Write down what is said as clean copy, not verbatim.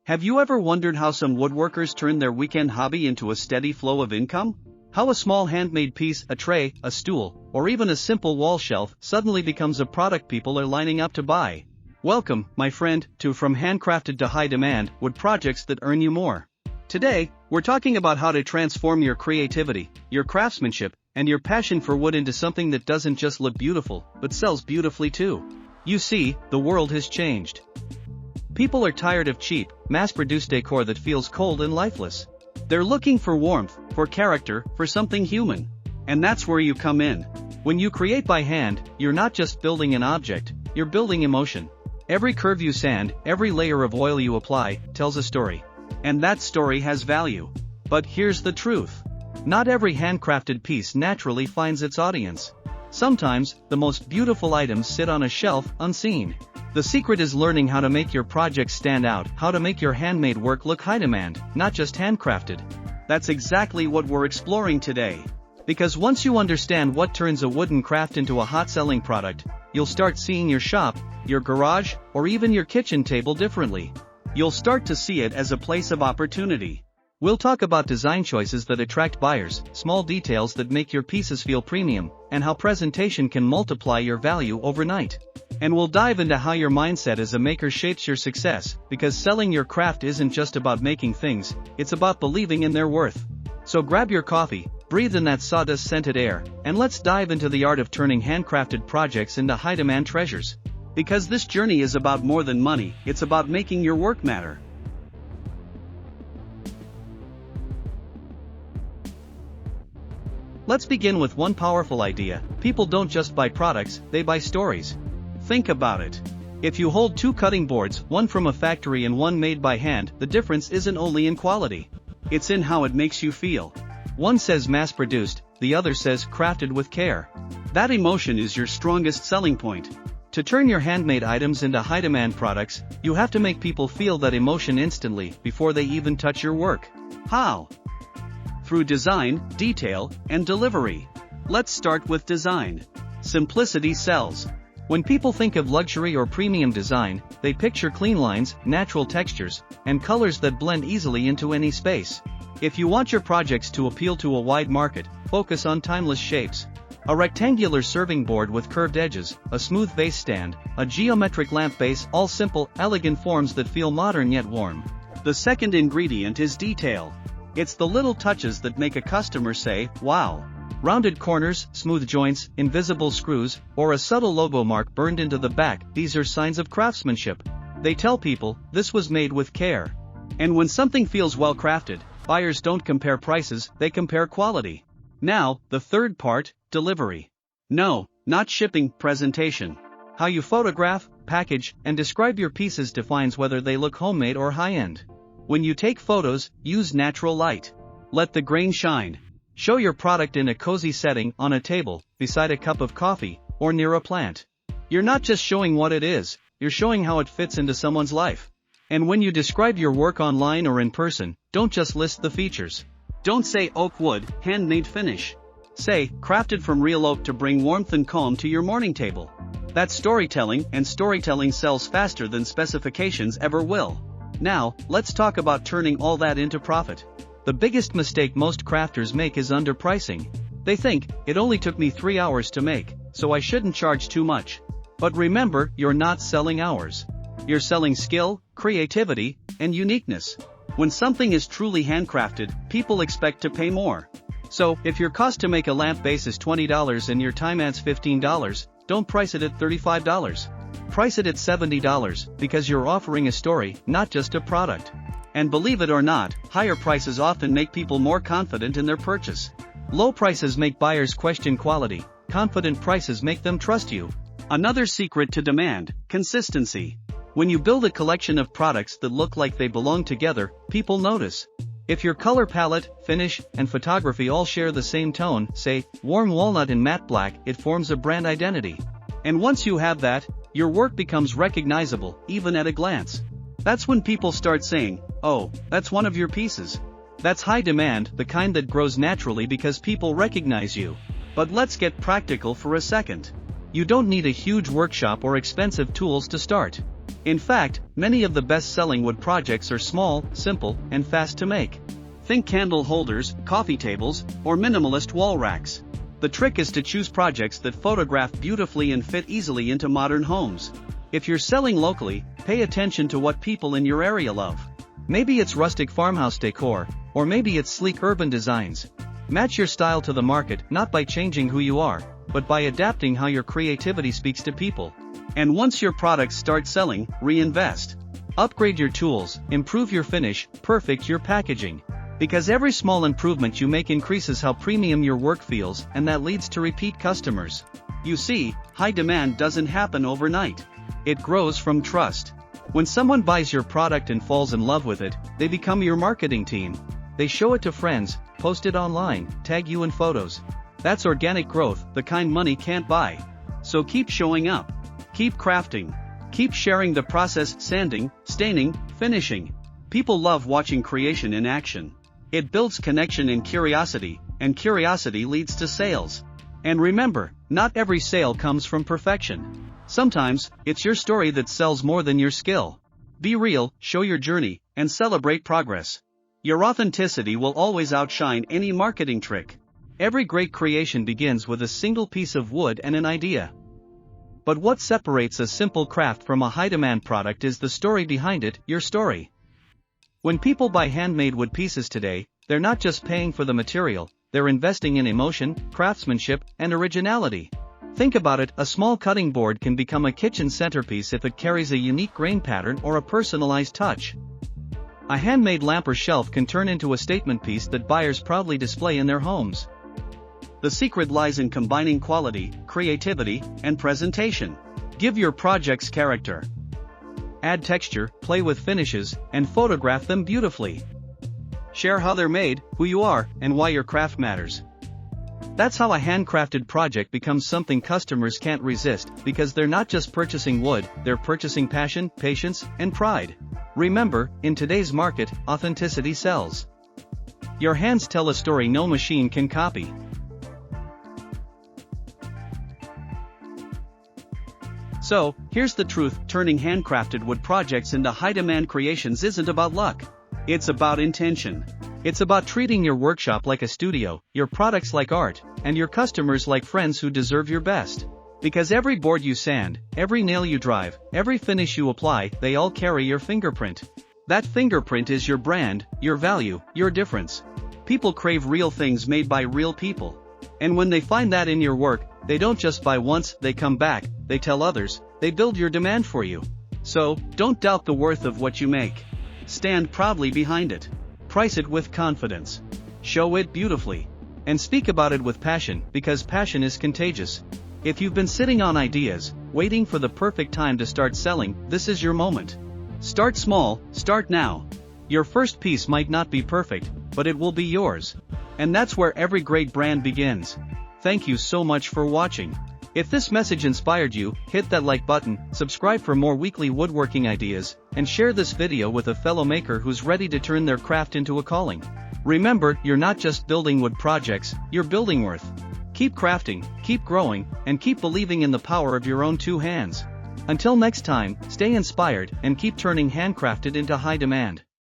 Have you ever wondered how some woodworkers turn their weekend hobby into a steady flow of income? How a small handmade piece, a tray, a stool, or even a simple wall shelf suddenly becomes a product people are lining up to buy? Welcome, my friend, to From Handcrafted to High Demand, wood projects that earn you more. Today, we're talking about how to transform your creativity, your craftsmanship, and your passion for wood into something that doesn't just look beautiful, but sells beautifully too. You see, the world has changed. People are tired of cheap, mass-produced decor that feels cold and lifeless. They're looking for warmth, for character, for something human. And that's where you come in. When you create by hand, you're not just building an object, you're building emotion. Every curve you sand, every layer of oil you apply, tells a story. And that story has value. But here's the truth. Not every handcrafted piece naturally finds its audience. Sometimes, the most beautiful items sit on a shelf, unseen. The secret is learning how to make your projects stand out, how to make your handmade work look high demand, not just handcrafted. That's exactly what we're exploring today. Because once you understand what turns a wooden craft into a hot-selling product, you'll start seeing your shop, your garage, or even your kitchen table differently. You'll start to see it as a place of opportunity. We'll talk about design choices that attract buyers, small details that make your pieces feel premium, and how presentation can multiply your value overnight. And we'll dive into how your mindset as a maker shapes your success, because selling your craft isn't just about making things, it's about believing in their worth. So grab your coffee, breathe in that sawdust-scented air, and let's dive into the art of turning handcrafted projects into high-demand treasures. Because this journey is about more than money, it's about making your work matter. Let's begin with one powerful idea. People don't just buy products, they buy stories. Think about it. If you hold two cutting boards, one from a factory and one made by hand, the difference isn't only in quality. It's in how it makes you feel. One says mass-produced, the other says crafted with care. That emotion is your strongest selling point. To turn your handmade items into high-demand products, you have to make people feel that emotion instantly, before they even touch your work. How? Through design, detail, and delivery. Let's start with design. Simplicity sells. When people think of luxury or premium design, they picture clean lines, natural textures, and colors that blend easily into any space. If you want your projects to appeal to a wide market, focus on timeless shapes. A rectangular serving board with curved edges, a smooth vase stand, a geometric lamp base, all simple, elegant forms that feel modern yet warm. The second ingredient is detail. It's the little touches that make a customer say, wow. Rounded corners, smooth joints, invisible screws, or a subtle logo mark burned into the back, these are signs of craftsmanship. They tell people, this was made with care. And when something feels well crafted, buyers don't compare prices, they compare quality. Now, the third part, delivery. No, not shipping, presentation. How you photograph, package, and describe your pieces defines whether they look homemade or high-end. When you take photos, use natural light. Let the grain shine. Show your product in a cozy setting, on a table, beside a cup of coffee, or near a plant. You're not just showing what it is, you're showing how it fits into someone's life. And when you describe your work online or in person, don't just list the features. Don't say oak wood, handmade finish. Say, crafted from real oak to bring warmth and calm to your morning table. That's storytelling, and storytelling sells faster than specifications ever will. Now, let's talk about turning all that into profit. The biggest mistake most crafters make is underpricing. They think, it only took me 3 hours to make, so I shouldn't charge too much. But remember, you're not selling hours. You're selling skill, creativity, and uniqueness. When something is truly handcrafted, people expect to pay more. So, if your cost to make a lamp base is $20 and your time adds $15, don't price it at $35. Price it at $70, because you're offering a story, not just a product. And believe it or not, higher prices often make people more confident in their purchase. Low prices make buyers question quality, confident prices make them trust you. Another secret to demand, consistency. When you build a collection of products that look like they belong together, people notice. If your color palette, finish, and photography all share the same tone, say, warm walnut and matte black, it forms a brand identity. And once you have that, your work becomes recognizable, even at a glance. That's when people start saying, oh, that's one of your pieces. That's high demand, the kind that grows naturally because people recognize you. But let's get practical for a second. You don't need a huge workshop or expensive tools to start. In fact, many of the best-selling wood projects are small, simple, and fast to make. Think candle holders, coffee tables, or minimalist wall racks. The trick is to choose projects that photograph beautifully and fit easily into modern homes. If you're selling locally, pay attention to what people in your area love. Maybe it's rustic farmhouse decor, or maybe it's sleek urban designs. Match your style to the market not by changing who you are, but by adapting how your creativity speaks to people. And once your products start selling, reinvest. Upgrade your tools, improve your finish, perfect your packaging. Because every small improvement you make increases how premium your work feels, and that leads to repeat customers. You see, high demand doesn't happen overnight. It grows from trust. When someone buys your product and falls in love with it, they become your marketing team. They show it to friends, post it online, tag you in photos. That's organic growth, the kind money can't buy. So keep showing up. Keep crafting. Keep sharing the process: sanding, staining, finishing. People love watching creation in action. It builds connection and curiosity leads to sales. And remember, not every sale comes from perfection. Sometimes, it's your story that sells more than your skill. Be real, show your journey, and celebrate progress. Your authenticity will always outshine any marketing trick. Every great creation begins with a single piece of wood and an idea. But what separates a simple craft from a high-demand product is the story behind it, your story. When people buy handmade wood pieces today, they're not just paying for the material, they're investing in emotion, craftsmanship, and originality. Think about it, a small cutting board can become a kitchen centerpiece if it carries a unique grain pattern or a personalized touch. A handmade lamp or shelf can turn into a statement piece that buyers proudly display in their homes. The secret lies in combining quality, creativity, and presentation. Give your projects character. Add texture, play with finishes, and photograph them beautifully. Share how they're made, who you are, and why your craft matters. That's how a handcrafted project becomes something customers can't resist, because they're not just purchasing wood, they're purchasing passion, patience, and pride. Remember, in today's market, authenticity sells. Your hands tell a story no machine can copy. So, here's the truth: turning handcrafted wood projects into high-demand creations isn't about luck. It's about intention. It's about treating your workshop like a studio, your products like art, and your customers like friends who deserve your best. Because every board you sand, every nail you drive, every finish you apply, they all carry your fingerprint. That fingerprint is your brand, your value, your difference. People crave real things made by real people. And when they find that in your work, they don't just buy once, they come back, they tell others, they build your demand for you. So, don't doubt the worth of what you make. Stand proudly behind it. Price it with confidence. Show it beautifully. And speak about it with passion, because passion is contagious. If you've been sitting on ideas, waiting for the perfect time to start selling, this is your moment. Start small, start now. Your first piece might not be perfect, but it will be yours. And that's where every great brand begins. Thank you so much for watching. If this message inspired you, hit that like button, subscribe for more weekly woodworking ideas, and share this video with a fellow maker who's ready to turn their craft into a calling. Remember, you're not just building wood projects, you're building worth. Keep crafting, keep growing, and keep believing in the power of your own two hands. Until next time, stay inspired and keep turning handcrafted into high demand.